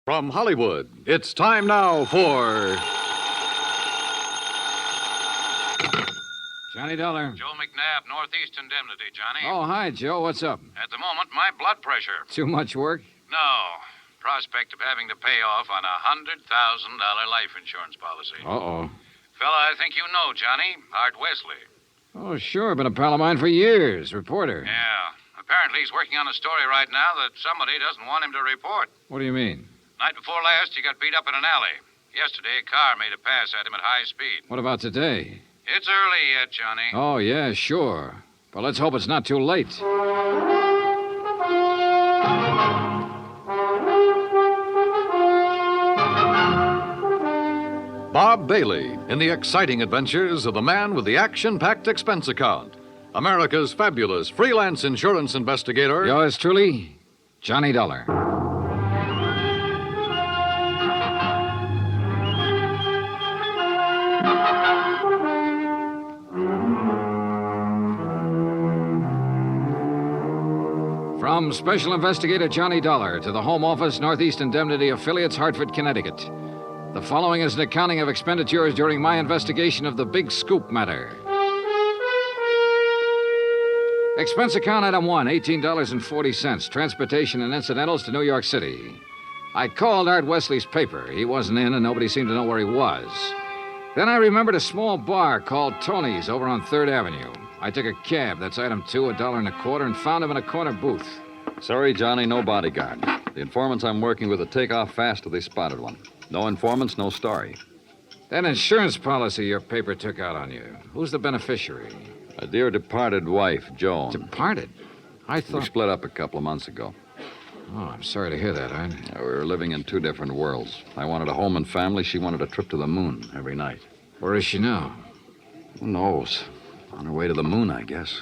From Hollywood, it's time now for... Johnny Dollar. Joe McNabb, Northeast Indemnity, Johnny. Oh, hi, Joe. What's up? At the moment, my blood pressure. Too much work? No. Prospect of having to pay off on a $100,000 life insurance policy. Uh-oh. Fella I think you know, Johnny. Art Wesley. Oh, sure. Been a pal of mine for years. Reporter. Yeah. Apparently he's working on a story right now that somebody doesn't want him to report. What do you mean? Night before last, he got beat up in an alley. Yesterday, a car made a pass at him at high speed. What about today? It's early yet, Johnny. Oh, yeah, sure. But let's hope it's not too late. Bob Bailey in the exciting adventures of the man with the action-packed expense account. America's fabulous freelance insurance investigator. Yours truly, Johnny Dollar. From Special Investigator Johnny Dollar to the Home Office, Northeast Indemnity Affiliates, Hartford, Connecticut. The following is an accounting of expenditures during my investigation of the Big Scoop matter. Expense account item 1, $18.40, transportation and incidentals to New York City. I called Art Wesley's paper. He wasn't in, and nobody seemed to know where he was. Then I remembered a small bar called Tony's over on 3rd Avenue. I took a cab, that's item 2, $1.25, and found him in a corner booth. Sorry, Johnny, no bodyguard. The informants I'm working with will take off fast if they spotted one. No informants, no story. That insurance policy your paper took out on you, who's the beneficiary? A dear departed wife, Joan. Departed? I We thought... split up a couple of months ago. Oh, I'm sorry to hear that, Art. We were living in two different worlds. I wanted a home and family. She wanted a trip to the moon every night. Where is she now? Who knows? On her way to the moon, I guess.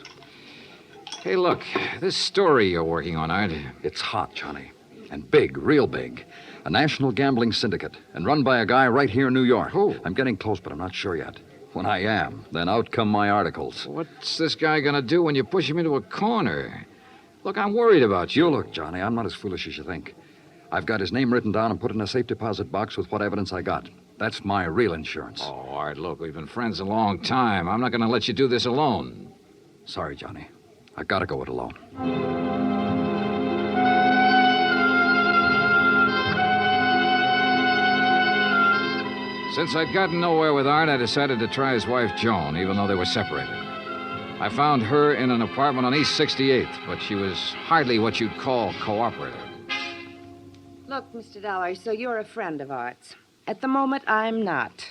Hey, look, this story you're working on, Art. It's hot, Johnny. And big, real big. A national gambling syndicate. And run by a guy right here in New York. Who? I'm getting close, but I'm not sure yet. When I am, then out come my articles. What's this guy gonna do when you push him into a corner? Look, I'm worried about you. You look, Johnny, I'm not as foolish as you think. I've got his name written down and put in a safe deposit box with what evidence I got. That's my real insurance. Oh, Art, look, we've been friends a long time. I'm not gonna let you do this alone. Sorry, Johnny. I gotta go it alone. Since I'd gotten nowhere with Art, I decided to try his wife, Joan, even though they were separated. I found her in an apartment on East 68th, but she was hardly what you'd call cooperative. Look, Mr. Dollar, so you're a friend of Art's. At the moment, I'm not.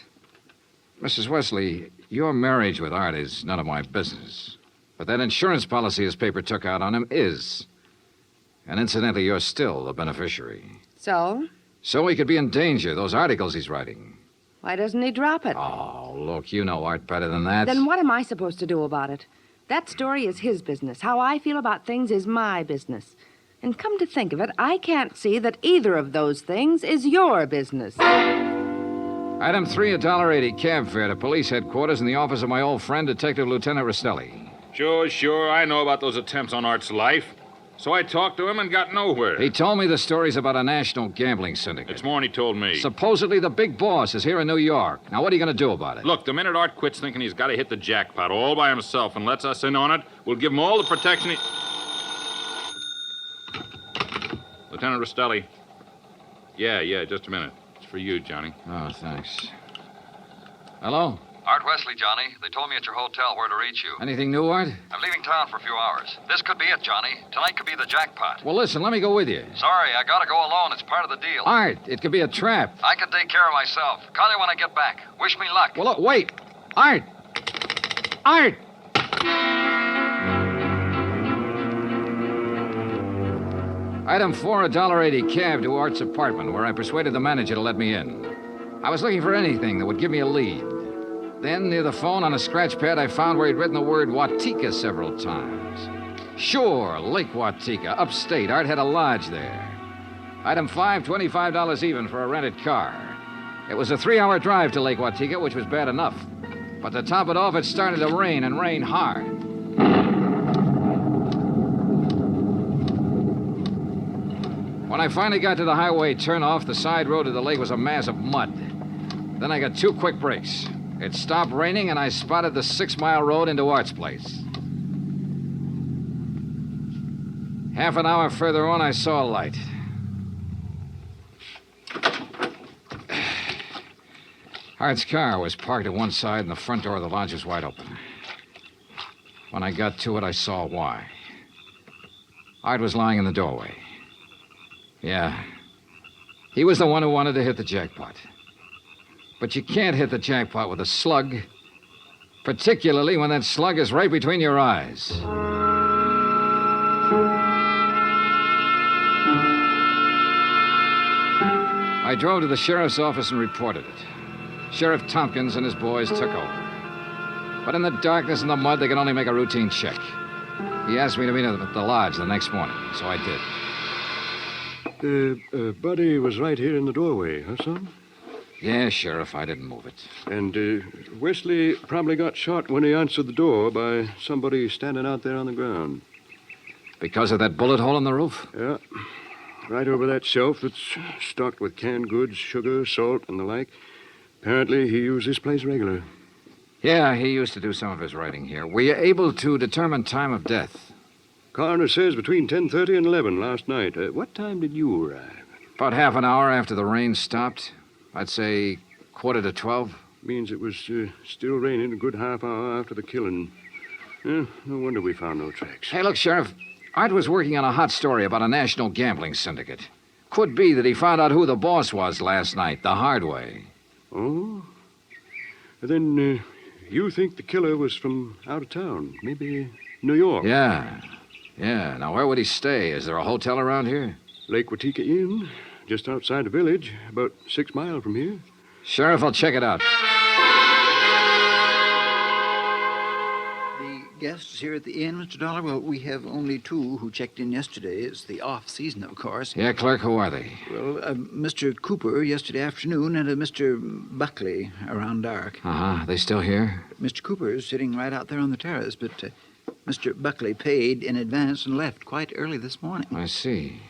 Mrs. Wesley, your marriage with Art is none of my business. But that insurance policy his paper took out on him is. And incidentally, you're still the beneficiary. So? So he could be in danger, those articles he's writing. Why doesn't he drop it? Oh, look, you know Art better than that. Then what am I supposed to do about it? That story is his business. How I feel about things is my business. And come to think of it, I can't see that either of those things is your business. Item 3, $1.80 cab fare to police headquarters in the office of my old friend, Detective Lieutenant Rostelli. Sure. I know about those attempts on Art's life. So I talked to him and got nowhere. He told me the stories about a national gambling syndicate. It's more than he told me. Supposedly the big boss is here in New York. Now, what are you going to do about it? Look, the minute Art quits thinking he's got to hit the jackpot all by himself and lets us in on it, we'll give him all the protection he... Lieutenant Rostelli. Yeah, just a minute. It's for you, Johnny. Oh, thanks. Hello? Art Wesley, Johnny. They told me at your hotel where to reach you. Anything new, Art? I'm leaving town for a few hours. This could be it, Johnny. Tonight could be the jackpot. Well, listen, let me go with you. Sorry, I gotta go alone. It's part of the deal. Art, it could be a trap. I can take care of myself. Call you when I get back. Wish me luck. Well, look, wait. Art! Art! Item 4, $1.80 cab to Art's apartment, where I persuaded the manager to let me in. I was looking for anything that would give me a lead. Then, near the phone on a scratch pad, I found where he'd written the word Watika several times. Sure, Lake Watika, upstate. Art had a lodge there. Item 5, $25 even for a rented car. It was a 3-hour drive to Lake Watika, which was bad enough. But to top it off, it started to rain, and rain hard. When I finally got to the highway turnoff, the side road to the lake was a mass of mud. Then I got 2 quick breaks. It stopped raining, and I spotted the 6-mile road into Art's place. Half an hour further on, I saw a light. Art's car was parked at one side, and the front door of the lodge was wide open. When I got to it, I saw why. Art was lying in the doorway. Yeah. He was the one who wanted to hit the jackpot. But you can't hit the jackpot with a slug, particularly when that slug is right between your eyes. I drove to the sheriff's office and reported it. Sheriff Tompkins and his boys took over. But in the darkness and the mud, they could only make a routine check. He asked me to meet him at the lodge the next morning, so I did. Buddy was right here in the doorway, huh, son? Yeah, Sheriff, I didn't move it. And Wesley probably got shot when he answered the door by somebody standing out there on the ground. Because of that bullet hole in the roof? Yeah. Right over that shelf that's stocked with canned goods, sugar, salt, and the like. Apparently, he used this place regular. Yeah, he used to do some of his writing here. Were you able to determine time of death? Coroner says between 10:30 and 11 last night. What time did you arrive? About half an hour after the rain stopped. I'd say 11:45. Means it was still raining a good half hour after the killing. No wonder we found no tracks. Hey, look, Sheriff. Art was working on a hot story about a national gambling syndicate. Could be that he found out who the boss was last night, the hard way. Oh? Then you think the killer was from out of town? Maybe New York? Yeah. Now, where would he stay? Is there a hotel around here? Lake Watika Inn, just outside the village, about 6 miles from here. Sheriff, I'll check it out. The guests here at the inn, Mr. Dollar? Well, we have only 2 who checked in yesterday. It's the off-season, of course. Yeah, clerk, who are they? Well, Mr. Cooper yesterday afternoon and a Mr. Buckley around dark. Uh-huh. They still here? Mr. Cooper is sitting right out there on the terrace, but Mr. Buckley paid in advance and left quite early this morning. I see.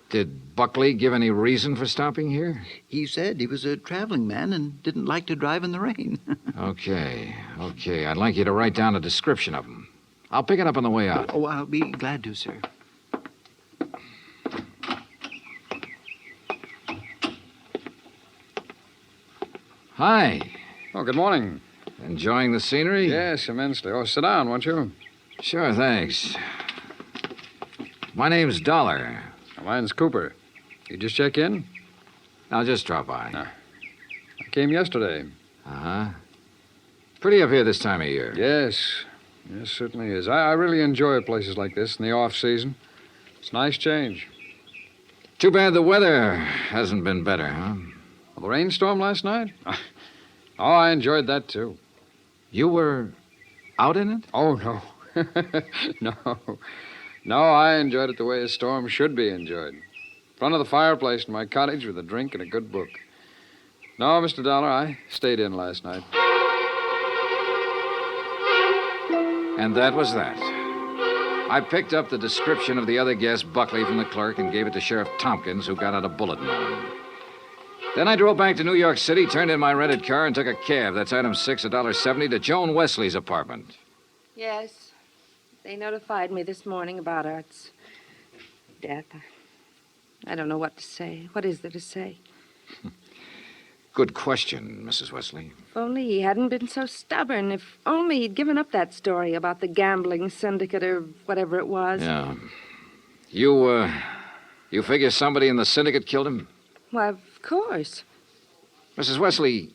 Did Buckley give any reason for stopping here? He said he was a traveling man and didn't like to drive in the rain. Okay. I'd like you to write down a description of him. I'll pick it up on the way out. Oh, I'll be glad to, sir. Hi. Oh, good morning. Enjoying the scenery? Yes, immensely. Oh, sit down, won't you? Sure, thanks. My name's Dollar. Mine's Cooper. You just check in? I'll just drop by. I came yesterday. Uh-huh. Pretty up here this time of year. Yes, certainly is. I really enjoy places like this in the off-season. It's a nice change. Too bad the weather hasn't been better, huh? Well, the rainstorm last night? Oh, I enjoyed that, too. You were out in it? Oh, no. No, I enjoyed it the way a storm should be enjoyed. In front of the fireplace in my cottage with a drink and a good book. No, Mr. Dollar, I stayed in last night. And that was that. I picked up the description of the other guest, Buckley, from the clerk and gave it to Sheriff Tompkins, who got out a bulletin on him. Then I drove back to New York City, turned in my rented car, and took a cab. That's item 6, $1.70, to Joan Wesley's apartment. Yes. They notified me this morning about Art's death. I don't know what to say. What is there to say? Good question, Mrs. Wesley. If only he hadn't been so stubborn. If only he'd given up that story about the gambling syndicate or whatever it was. Yeah. You figure somebody in the syndicate killed him? Why, of course. Mrs. Wesley,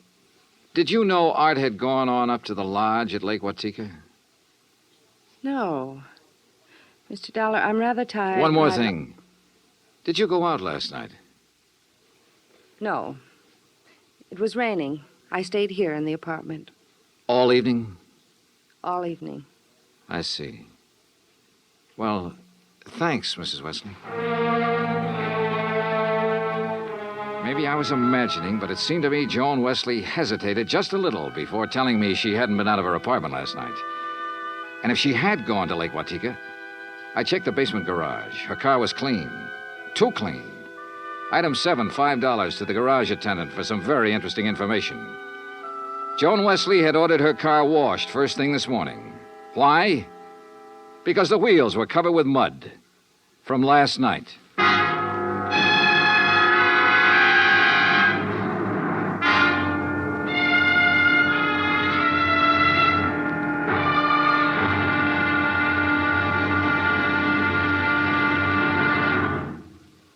did you know Art had gone on up to the lodge at Lake Watika? No. Mr. Dollar, I'm rather tired. One more thing. Did you go out last night? No. It was raining. I stayed here in the apartment. All evening? All evening. I see. Well, thanks, Mrs. Wesley. Maybe I was imagining, but it seemed to me Joan Wesley hesitated just a little before telling me she hadn't been out of her apartment last night. And if she had gone to Lake Watika, I checked the basement garage. Her car was clean. Too clean. Item 7, $5 to the garage attendant for some very interesting information. Joan Wesley had ordered her car washed first thing this morning. Why? Because the wheels were covered with mud from last night.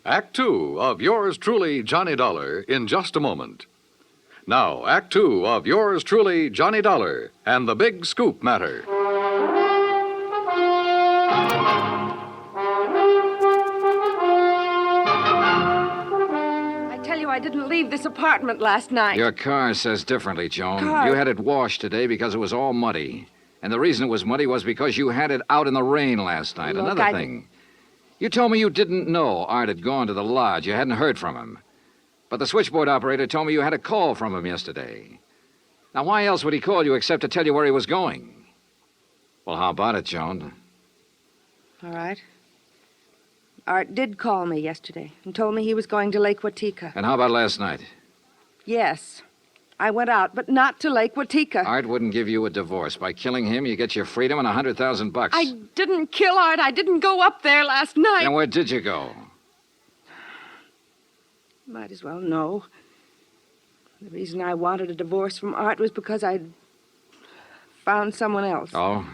Act Two of yours truly, Johnny Dollar, in just a moment. Now, Act Two of yours truly, Johnny Dollar, and the Big Scoop Matter. I tell you, I didn't leave this apartment last night. Your car says differently, Joan. Car? You had it washed today because it was all muddy. And the reason it was muddy was because you had it out in the rain last night. Look, Another thing. You told me you didn't know Art had gone to the lodge. You hadn't heard from him. But the switchboard operator told me you had a call from him yesterday. Now, why else would he call you except to tell you where he was going? Well, how about it, Joan? All right. Art did call me yesterday and told me he was going to Lake Watika. And how about last night? Yes. I went out, but not to Lake Watika. Art wouldn't give you a divorce. By killing him, you get your freedom and $100,000. I didn't kill Art. I didn't go up there last night. Then where did you go? Might as well know. The reason I wanted a divorce from Art was because I'd found someone else. Oh?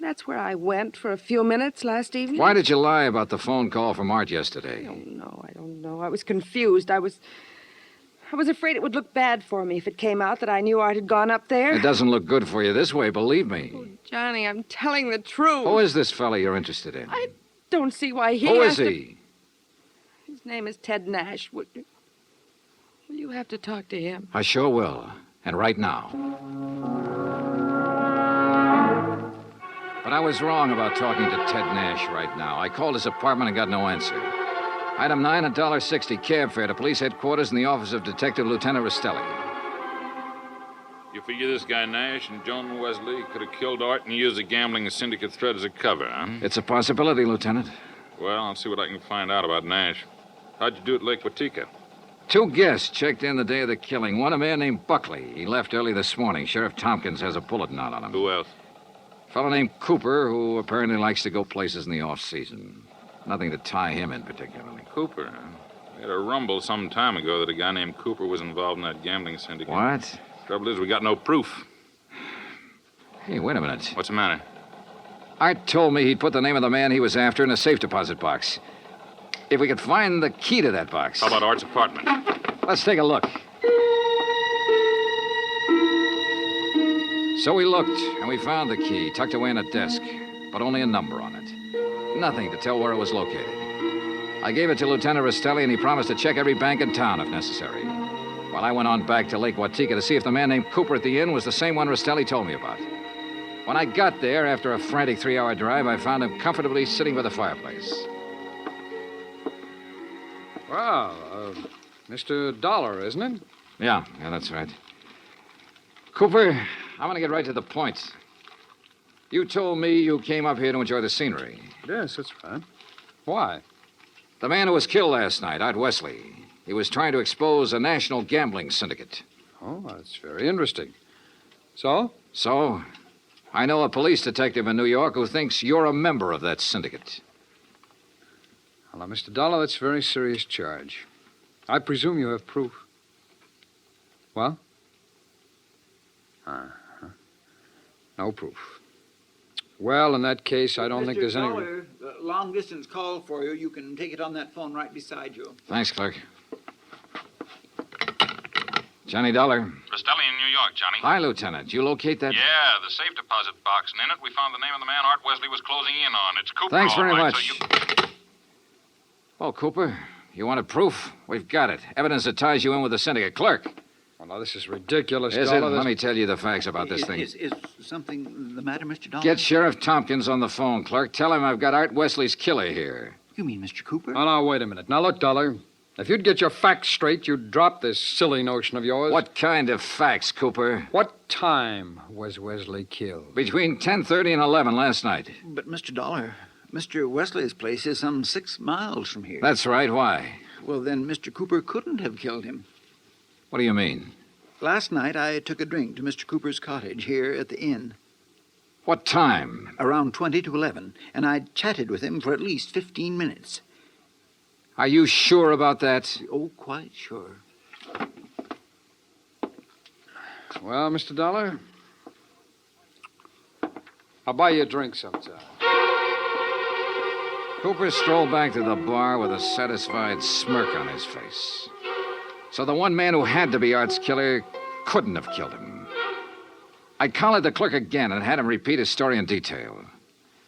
That's where I went for a few minutes last evening. Why did you lie about the phone call from Art yesterday? I don't know. I was confused. I was afraid it would look bad for me if it came out that I knew Art had gone up there. It doesn't look good for you this way, believe me. Oh, Johnny, I'm telling the truth. Who is this fella you're interested in? I don't see why he Who has is to- he? His name is Ted Nash. Will you have to talk to him? I sure will. And right now. But I was wrong about talking to Ted Nash right now. I called his apartment and got no answer. Item 9, $1.60 cab fare to police headquarters in the office of Detective Lieutenant Rastelli. You figure this guy Nash and Joan Wesley could have killed Art and used the gambling syndicate threat as a cover, huh? It's a possibility, Lieutenant. Well, I'll see what I can find out about Nash. How'd you do at Lake Watika? 2 guests checked in the day of the killing. One, a man named Buckley. He left early this morning. Sheriff Tompkins has a bulletin out on him. Who else? A fellow named Cooper, who apparently likes to go places in the off-season. Nothing to tie him in particularly. Cooper, huh? We had a rumble some time ago that a guy named Cooper was involved in that gambling syndicate. What? Trouble is, we got no proof. Hey, wait a minute. What's the matter? Art told me he'd put the name of the man he was after in a safe deposit box. If we could find the key to that box. How about Art's apartment? Let's take a look. So we looked, and we found the key tucked away in a desk, but only a number on it. Nothing to tell where it was located. I gave it to Lieutenant Rastelli, and he promised to check every bank in town if necessary. While I went on back to Lake Watika to see if the man named Cooper at the inn was the same one Rastelli told me about. When I got there, after a frantic 3-hour drive, I found him comfortably sitting by the fireplace. Well, Mr. Dollar, isn't it? Yeah, that's right. Cooper, I'm going to get right to the point. You told me you came up here to enjoy the scenery. Yes, that's right. Why? The man who was killed last night, Art Wesley, he was trying to expose a national gambling syndicate. Oh, that's very interesting. So? So, I know a police detective in New York who thinks you're a member of that syndicate. Well, now, Mr. Dollar, that's a very serious charge. I presume you have proof. Well? No proof. Well, in that case, I don't think there's any... Dollar, long-distance call for you. You can take it on that phone right beside you. Thanks, clerk. Johnny Dollar. Rastelli in New York, Johnny. Hi, Lieutenant. You locate that? Yeah, the safe deposit box, and in it we found the name of the man Art Wesley was closing in on. It's Cooper. Thanks all very right, much. So you... Well, Cooper, you wanted proof? We've got it. Evidence that ties you in with the syndicate. Clerk. Well, now, this is ridiculous, Is it? Dollar. Let me tell you the facts about this thing. Is something the matter, Mr. Dollar? Get Sheriff Tompkins on the phone, clerk. Tell him I've got Art Wesley's killer here. You mean Mr. Cooper? Oh, now, wait a minute. Now, look, Dollar. If you'd get your facts straight, you'd drop this silly notion of yours. What kind of facts, Cooper? What time was Wesley killed? Between 10:30 and 11 last night. But, Mr. Dollar, Mr. Wesley's place is some 6 miles from here. That's right. Why? Well, then Mr. Cooper couldn't have killed him. What do you mean? Last night I took a drink to Mr. Cooper's cottage here at the inn. What time? Around 20 to 11, and I chatted with him for at least 15 minutes. Are you sure about that? Oh, quite sure. Well, Mr. Dollar, I'll buy you a drink sometime. Cooper strolled back to the bar with a satisfied smirk on his face. So the one man who had to be Art's killer couldn't have killed him. I collared the clerk again and had him repeat his story in detail.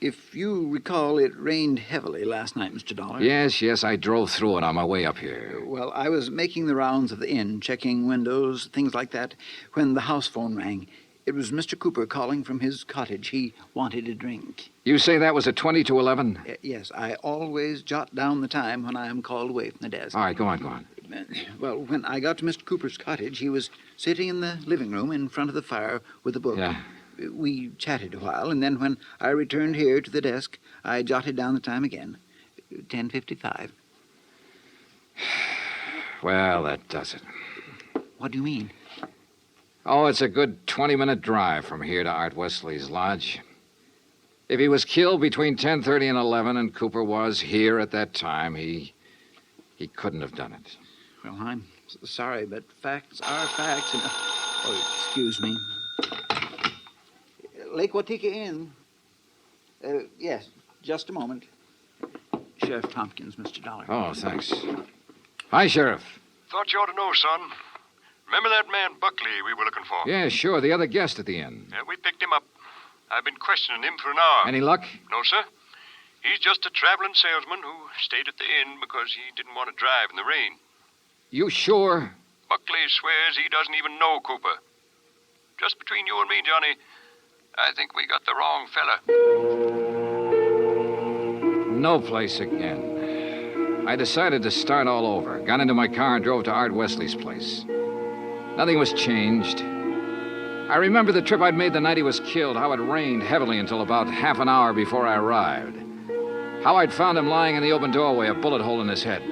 If you recall, it rained heavily last night, Mr. Dollar. Yes, I drove through it on my way up here. Well, I was making the rounds of the inn, checking windows, things like that, when the house phone rang. It was Mr. Cooper calling from his cottage. He wanted a drink. You say that was at 20 to 11? Yes, I always jot down the time when I am called away from the desk. All right, go on. Well, when I got to Mr. Cooper's cottage, he was sitting in the living room in front of the fire with a book. Yeah. We chatted a while, and then when I returned here to the desk, I jotted down the time again. 10:55. Well, that does it. What do you mean? Oh, it's a good 20-minute drive from here to Art Wesley's lodge. If he was killed between 10:30 and 11 and Cooper was here at that time, he couldn't have done it. Well, I'm sorry, but facts are facts. And, oh, excuse me. Lake Watika Inn. Yes, just a moment. Sheriff Tompkins, Mr. Dollar. Oh, thanks. Hi, Sheriff. Thought you ought to know, son. Remember that man Buckley we were looking for? Yeah, sure, the other guest at the inn. Yeah, we picked him up. I've been questioning him for an hour. Any luck? No, sir. He's just a traveling salesman who stayed at the inn because he didn't want to drive in the rain. You sure? Buckley swears he doesn't even know Cooper. Just between you and me, Johnny, I think we got the wrong fella. No place again. I decided to start all over. Got into my car and drove to Art Wesley's place. Nothing was changed. I remember the trip I'd made the night he was killed, how it rained heavily until about half an hour before I arrived. How I'd found him lying in the open doorway, a bullet hole in his head.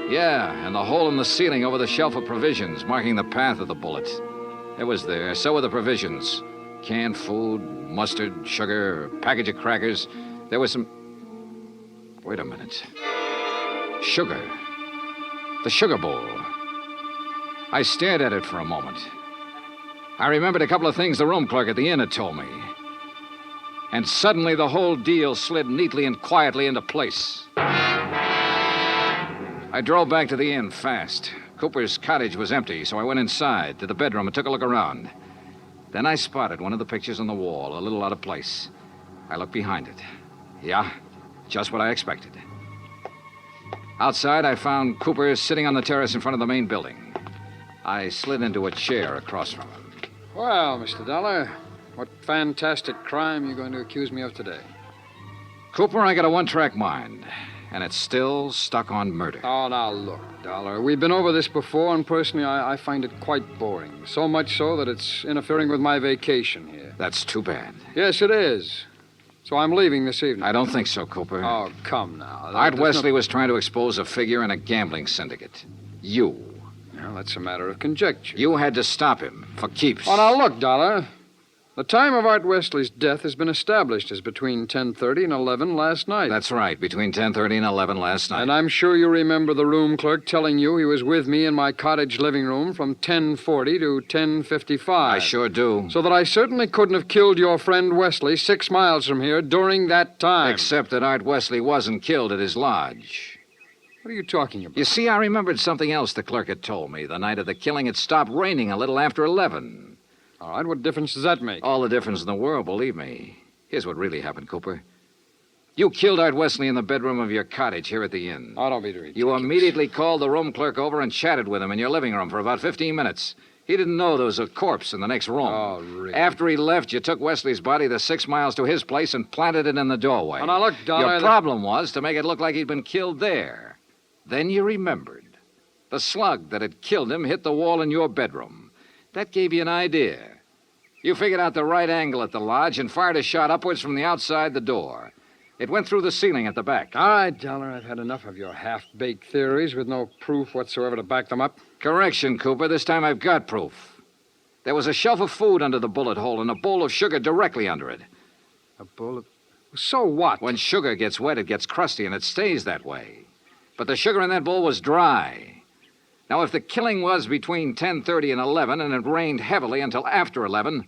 Yeah, and the hole in the ceiling over the shelf of provisions, marking the path of the bullet. It was there. So were the provisions. Canned food, mustard, sugar, a package of crackers. There was some... Wait a minute. Sugar. The sugar bowl. I stared at it for a moment. I remembered a couple of things the room clerk at the inn had told me. And suddenly the whole deal slid neatly and quietly into place. I drove back to the inn fast. Cooper's cottage was empty, so I went inside to the bedroom and took a look around. Then I spotted one of the pictures on the wall, a little out of place. I looked behind it. Yeah, just what I expected. Outside, I found Cooper sitting on the terrace in front of the main building. I slid into a chair across from him. Well, Mr. Dollar, what fantastic crime are you going to accuse me of today? Cooper, I got a one-track mind, and it's still stuck on murder. Oh, now look, Dollar. We've been over this before, and personally, I find it quite boring. So much so that it's interfering with my vacation here. That's too bad. Yes, it is. So I'm leaving this evening. I don't think so, Cooper. Oh, come now. Art Wesley was trying to expose a figure in a gambling syndicate. You. Well, that's a matter of conjecture. You had to stop him for keeps. Oh, now look, Dollar. The time of Art Wesley's death has been established as between 10:30 and 11 last night. That's right, between 10:30 and 11 last night. And I'm sure you remember the room clerk telling you he was with me in my cottage living room from 10:40 to 10:55. I sure do. So that I certainly couldn't have killed your friend Wesley 6 miles from here during that time. Except that Art Wesley wasn't killed at his lodge. What are you talking about? You see, I remembered something else the clerk had told me. The night of the killing, it stopped raining a little after 11. All right, what difference does that make? All the difference in the world, believe me. Here's what really happened, Cooper. You killed Art Wesley in the bedroom of your cottage here at the inn. Oh, don't be ridiculous. You immediately called the room clerk over and chatted with him in your living room for about 15 minutes. He didn't know there was a corpse in the next room. Oh, really? After he left, you took Wesley's body the 6 miles to his place and planted it in the doorway. Oh, now look, Dollar... Your problem was to make it look like he'd been killed there. Then you remembered. The slug that had killed him hit the wall in your bedroom. That gave you an idea. You figured out the right angle at the lodge and fired a shot upwards from the outside the door. It went through the ceiling at the back. All right, Dollar, I've had enough of your half-baked theories with no proof whatsoever to back them up. Correction, Cooper. This time I've got proof. There was a shelf of food under the bullet hole and a bowl of sugar directly under it. A bullet? So what? When sugar gets wet, it gets crusty, and it stays that way. But the sugar in that bowl was dry. Now, if the killing was between 10:30 and 11, and it rained heavily until after 11,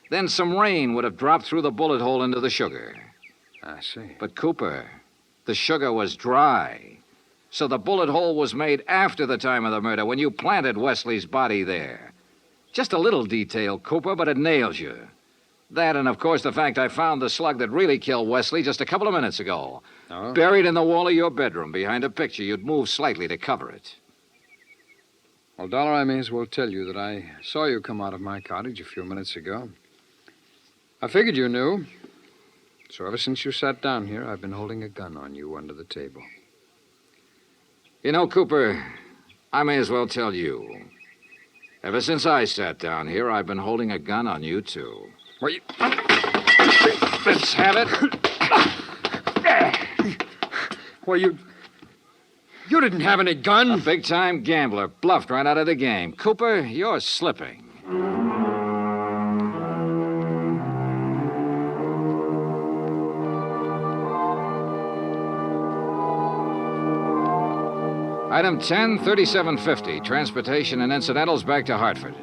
then some rain would have dropped through the bullet hole into the sugar. I see. But, Cooper, the sugar was dry. So the bullet hole was made after the time of the murder, when you planted Wesley's body there. Just a little detail, Cooper, but it nails you. That and, of course, the fact I found the slug that really killed Wesley just a couple of minutes ago. Oh? Buried in the wall of your bedroom behind a picture you'd moved slightly to cover it. Well, Dollar, I may as well tell you that I saw you come out of my cottage a few minutes ago. I figured you knew. So ever since you sat down here, I've been holding a gun on you under the table. You know, Cooper, I may as well tell you. Ever since I sat down here, I've been holding a gun on you, too. Well, you... Let's have it. Well, you didn't have any gun. A big-time gambler bluffed right out of the game. Cooper, you're slipping. Item 10, $37.50. Transportation and incidentals back to Hartford.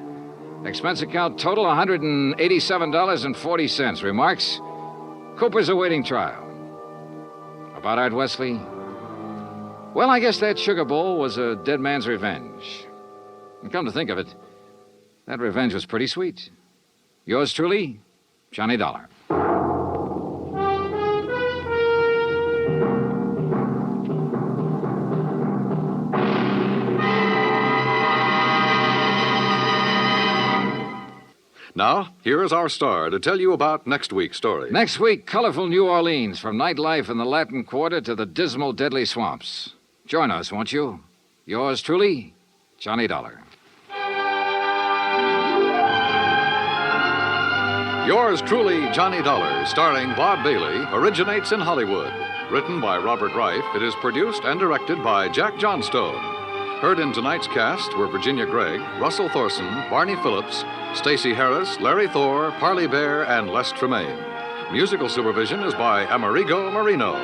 Expense account total $187.40. Remarks? Cooper's awaiting trial. About Art Wesley? Well, I guess that sugar bowl was a dead man's revenge. And come to think of it, that revenge was pretty sweet. Yours truly, Johnny Dollar. Now, here is our star to tell you about next week's story. Next week, colorful New Orleans, from nightlife in the Latin Quarter to the dismal, deadly swamps. Join us, won't you? Yours truly, Johnny Dollar. Yours truly, Johnny Dollar, starring Bob Bailey, originates in Hollywood. Written by Robert Reif, it is produced and directed by Jack Johnstone. Heard in tonight's cast were Virginia Gregg, Russell Thorson, Barney Phillips, Stacey Harris, Larry Thor, Parley Bear, and Les Tremaine. Musical supervision is by Amerigo Marino.